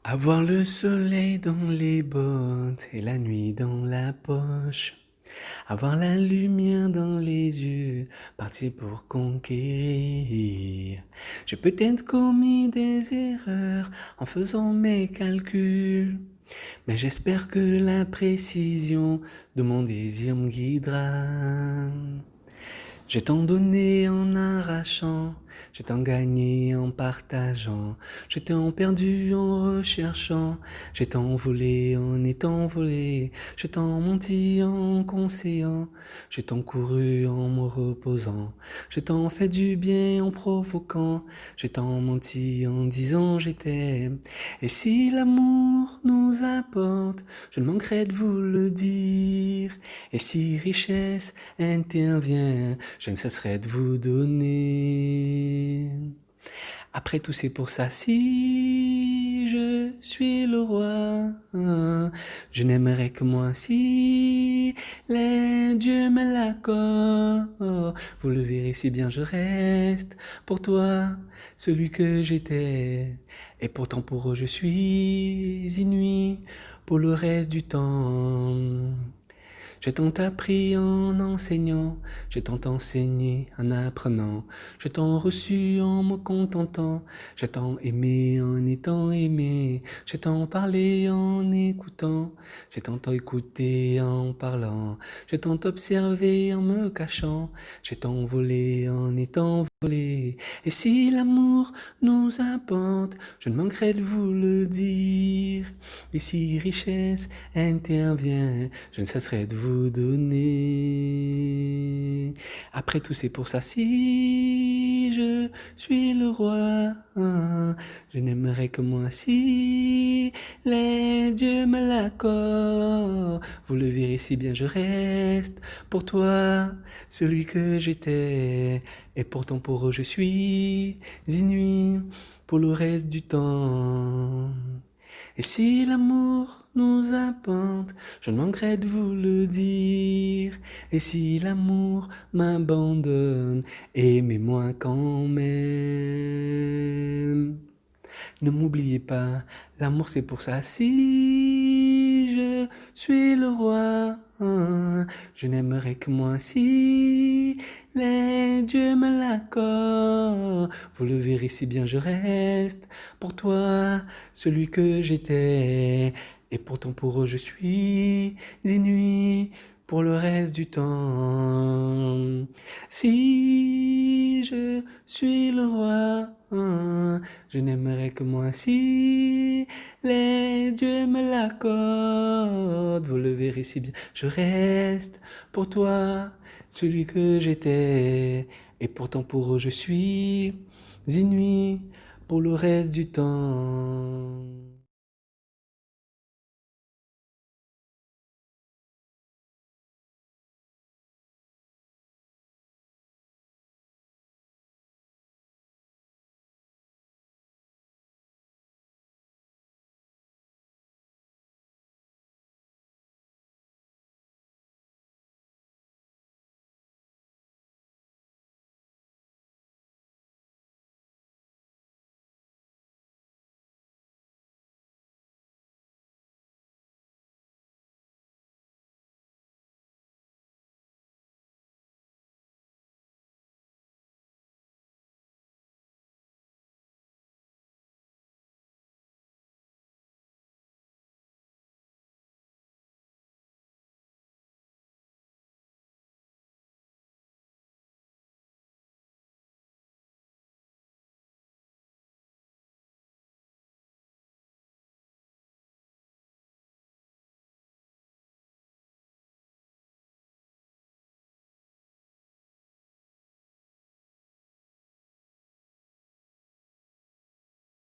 Avoir le soleil dans les bottes et la nuit dans la poche. Avoir la lumière dans les yeux, partir pour conquérir. J'ai peut-être commis des erreurs en faisant mes calculs, mais j'espère que la précision de mon désir me guidera. J'ai tant donné en arrachant, j'ai tant gagné en partageant, j'ai tant perdu en recherchant, j'ai tant volé en étant volé, j'ai tant menti en conseillant, j'ai tant couru en me reposant, j'ai tant fait du bien en provoquant, j'ai tant menti en disant j'étais. Et si l'amour nous apporte, je ne manquerai de vous le dire. Et si richesse intervient, je ne cesserai de vous donner. Après tout, c'est pour ça, si je suis le roi, je n'aimerais que moi si les dieux me l'accordent. Vous le verrez si bien je reste pour toi, celui que j'étais. Et pourtant pour eux je suis inouï pour le reste du temps. J'ai tant appris en enseignant, j'ai tant enseigné en apprenant, j'ai tant reçu en me contentant, j'ai tant aimé en étant aimé, j'ai tant parlé en écoutant, j'ai tant écouté en parlant, j'ai tant observé en me cachant, j'ai tant volé en étant volé. Et si l'amour nous apporte, je ne manquerai de vous le dire. Et si richesse intervient, je ne cesserai de vous donner. Après tout, c'est pour ça, si je suis le roi, je n'aimerais que moi si les dieux me l'accordent. Vous le verrez si bien je reste pour toi, celui que j'étais. Et pourtant pour eux je suis inouï pour le reste du temps. Et si l'amour nous apporte, je ne manquerai de vous le dire. Et si l'amour m'abandonne, aimez-moi quand même. Ne m'oubliez pas, l'amour c'est pour ça. Si je suis le roi, je n'aimerais que moi si les dieux me l'accordent. Vous le verrez si bien je reste pour toi, celui que j'étais. Et pourtant pour eux je suis inouï pour le reste du temps. Si je suis le roi, je n'aimerais que moi si les dieux me l'accordent. Vous le verrez si bien, je reste pour toi, celui que j'étais. Et pourtant pour eux je suis inouï pour le reste du temps.